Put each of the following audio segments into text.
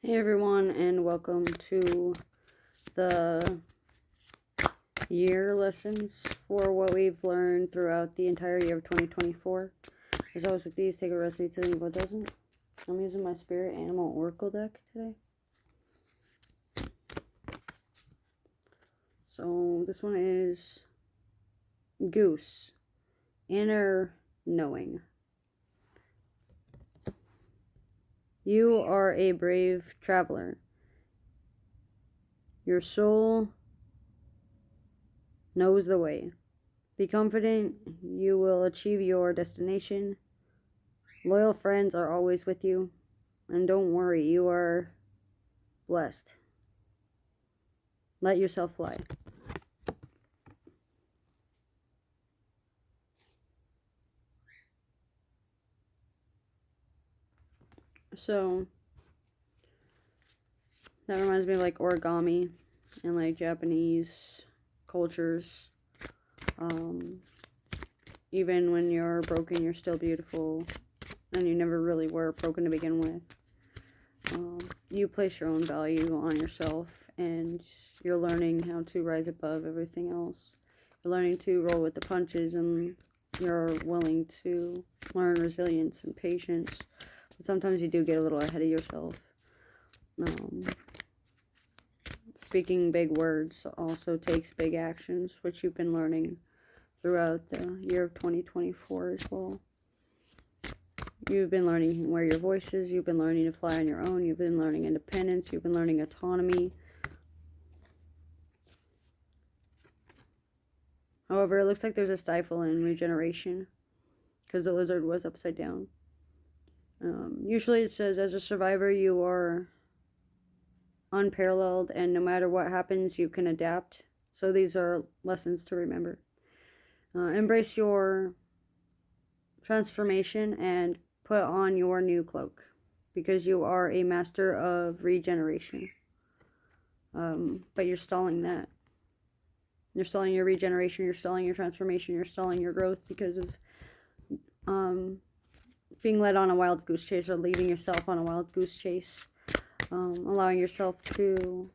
Hey everyone, and welcome to the year lessons for what we've learned throughout the entire year of 2024. As always with these, take a recipe to leave what doesn't. I'm using my Spirit Animal Oracle deck today. So this one is Goose, Inner Knowing. You are a brave traveler. Your soul knows the way. Be confident you will achieve your destination. Loyal friends are always with you. And don't worry, you are blessed. Let yourself fly. So, that reminds me of like origami and like Japanese cultures. Even when you're broken, you're still beautiful. And you never really were broken to begin with. You place your own value on yourself, and you're learning how to rise above everything else. You're learning to roll with the punches, and you're willing to learn resilience and patience. But sometimes you do get a little ahead of yourself. Speaking big words also takes big actions, which you've been learning throughout the year of 2024 as well. You've been learning where your voice is. You've been learning to fly on your own. You've been learning independence. You've been learning autonomy. However, it looks like there's a stifle in regeneration because the lizard was upside down. Usually it says, as a survivor, you are unparalleled, and no matter what happens, you can adapt. So these are lessons to remember. Embrace your transformation and put on your new cloak, because you are a master of regeneration. But you're stalling that. You're stalling your regeneration, you're stalling your transformation, you're stalling your growth because of being led on a wild goose chase, or leading yourself on a wild goose chase. Allowing yourself to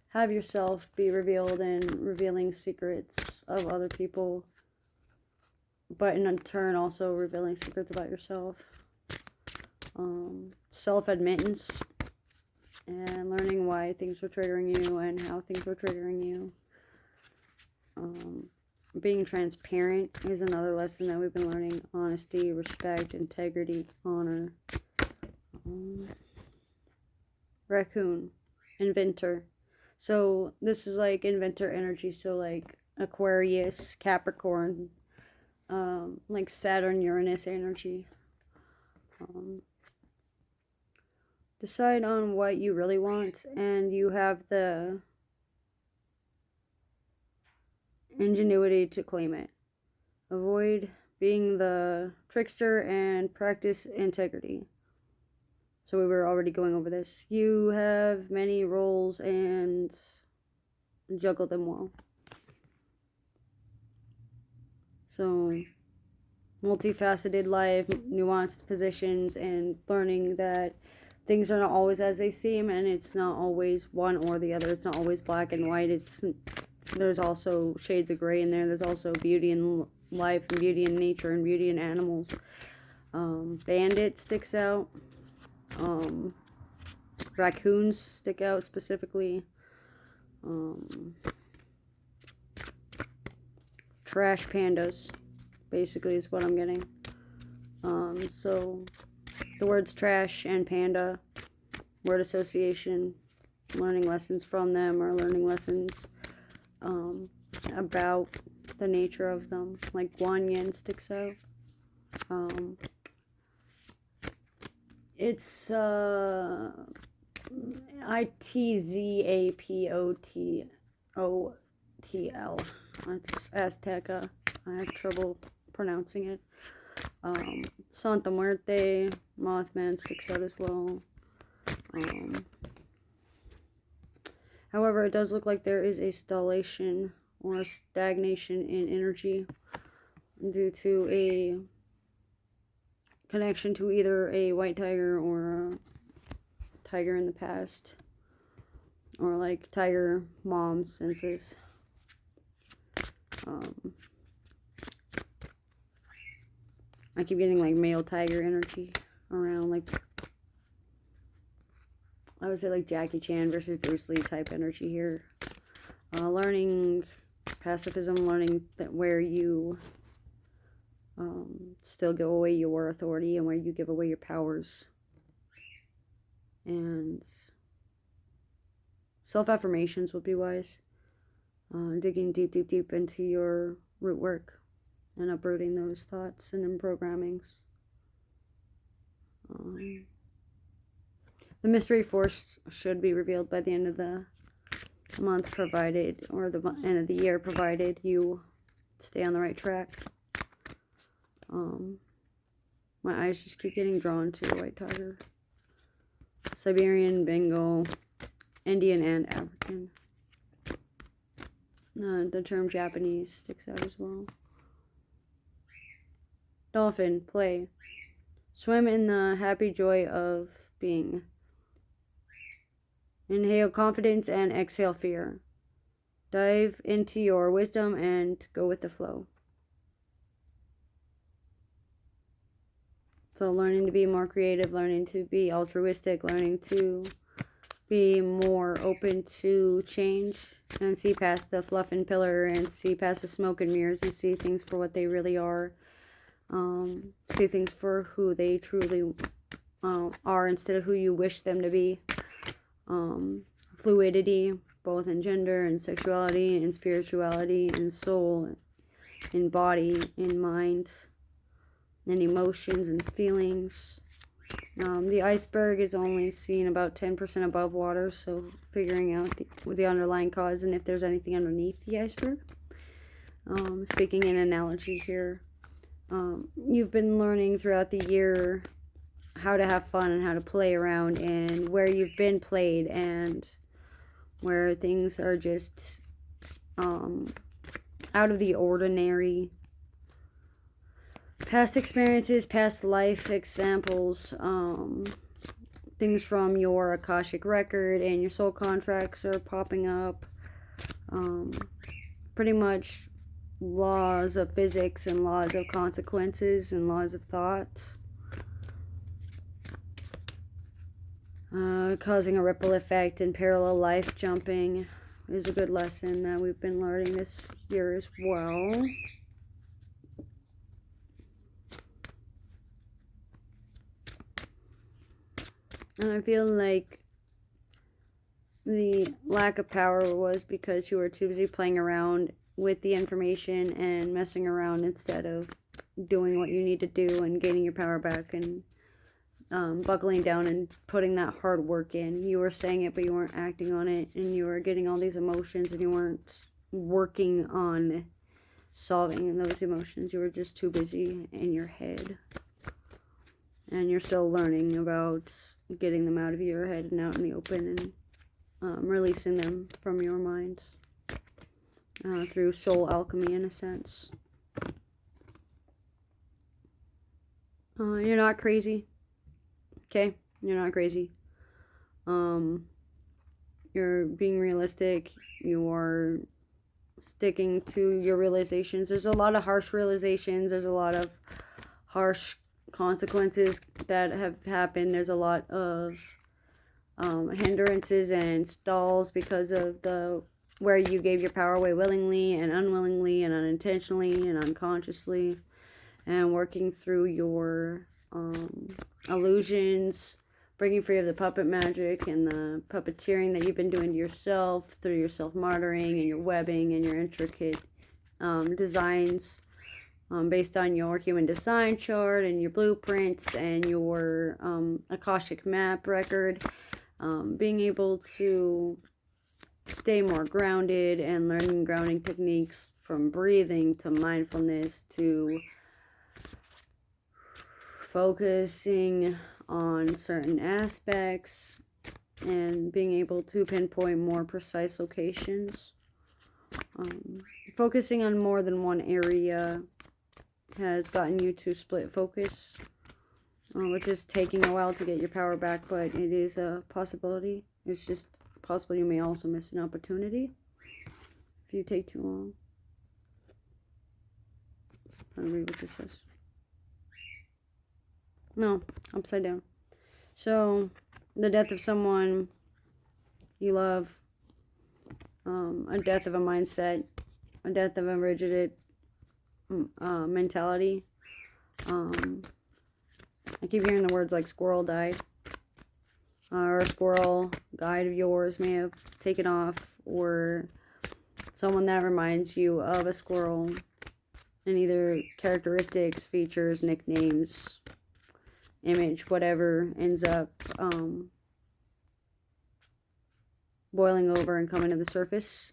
have yourself be revealed and revealing secrets of other people, but in turn also revealing secrets about yourself. Self-admittance and learning why things were triggering you and how things were triggering you. Being transparent is another lesson that we've been learning. Honesty, respect, integrity, honor. Raccoon, inventor. So this is like inventor energy. So like Aquarius, Capricorn, like Saturn, Uranus energy. Decide on what you really want, and you have the ingenuity to claim it. Avoid being the trickster and practice integrity. So we were already going over this. You have many roles and juggle them well. So, multifaceted life, nuanced positions, and learning that things are not always as they seem, and it's not always one or the other. It's not always black and white. There's also shades of gray in there. There's also beauty in life, and beauty in nature, and beauty in animals. Bandit sticks out. Raccoons stick out specifically. Trash pandas, basically, is what I'm getting. So the words trash and panda, word association, learning lessons from them, or learning lessons about the nature of them. Like guanyin sticks out. It's Itzapototl. It's Azteca. I have trouble pronouncing it. Santa Muerte, Mothman sticks out as well. However, it does look like there is a stallation or a stagnation in energy due to a connection to either a white tiger or a tiger in the past. Or like tiger mom senses. I keep getting like male tiger energy around, like I would say like Jackie Chan versus Bruce Lee type energy here. Learning pacifism, learning that where you still give away your authority and where you give away your powers. And self-affirmations would be wise. Digging deep, deep, deep into your root work and uprooting those thoughts and programmings. The mystery force should be revealed by the end of the month, provided, or the end of the year, provided you stay on the right track. My eyes just keep getting drawn to white tiger, Siberian, Bengal, Indian, and African. The term Japanese sticks out as well. Dolphin, play. Swim in the happy joy of being. Inhale confidence and exhale fear. Dive into your wisdom and go with the flow. So learning to be more creative, learning to be altruistic, learning to be more open to change and see past the fluff and pillar and see past the smoke and mirrors and see things for what they really are. See things for who they truly are instead of who you wish them to be. Fluidity, both in gender and sexuality and spirituality and soul, in body, in mind, and emotions and feelings. The iceberg is only seen about 10% above water, so figuring out the underlying cause and if there's anything underneath the iceberg. Speaking in analogy here, you've been learning throughout the year how to have fun and how to play around, and where you've been played and where things are just out of the ordinary. Past experiences, past life examples, things from your Akashic record and your soul contracts are popping up. Pretty much laws of physics and laws of consequences and laws of thought. Causing a ripple effect and parallel life jumping is a good lesson that we've been learning this year as well. And I feel like the lack of power was because you were too busy playing around with the information and messing around instead of doing what you need to do and gaining your power back and buckling down and putting that hard work in. You were saying it, but you weren't acting on it, and you were getting all these emotions, and you weren't working on solving those emotions. You were just too busy in your head. And you're still learning about getting them out of your head and out in the open and releasing them from your mind through soul alchemy, in a sense. You're not crazy. Okay? You're not crazy. You're being realistic. You're sticking to your realizations. There's a lot of harsh realizations. There's a lot of harsh consequences that have happened. There's a lot of hindrances and stalls because of where you gave your power away willingly and unwillingly and unintentionally and unconsciously, and working through your illusions, breaking free of the puppet magic and the puppeteering that you've been doing to yourself through your self-martyring and your webbing and your intricate designs based on your human design chart and your blueprints and your Akashic map record. Being able to stay more grounded and learning grounding techniques from breathing to mindfulness to focusing on certain aspects and being able to pinpoint more precise locations. Focusing on more than one area has gotten you to split focus which is taking a while to get your power back, but it is a possibility. It's just possible you may also miss an opportunity if you take too long. I'll read what this says. No, upside down. So, the death of someone you love, a death of a mindset, a death of a rigid mentality. I keep hearing the words like squirrel died, or a squirrel guide of yours may have taken off, or someone that reminds you of a squirrel, and either characteristics, features, nicknames, image, whatever, ends up boiling over and coming to the surface.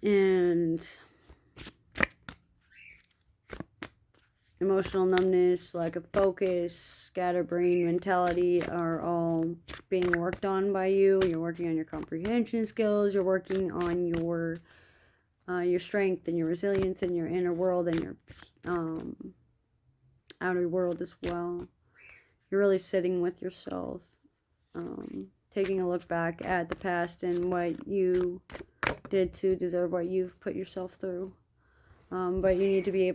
And emotional numbness, lack of focus, scatterbrain mentality are all being worked on by you. You're working on your comprehension skills. You're working on your strength and your resilience and your inner world and your outer world as well. You're really sitting with yourself, taking a look back at the past and what you did to deserve what you've put yourself through. But you need to be able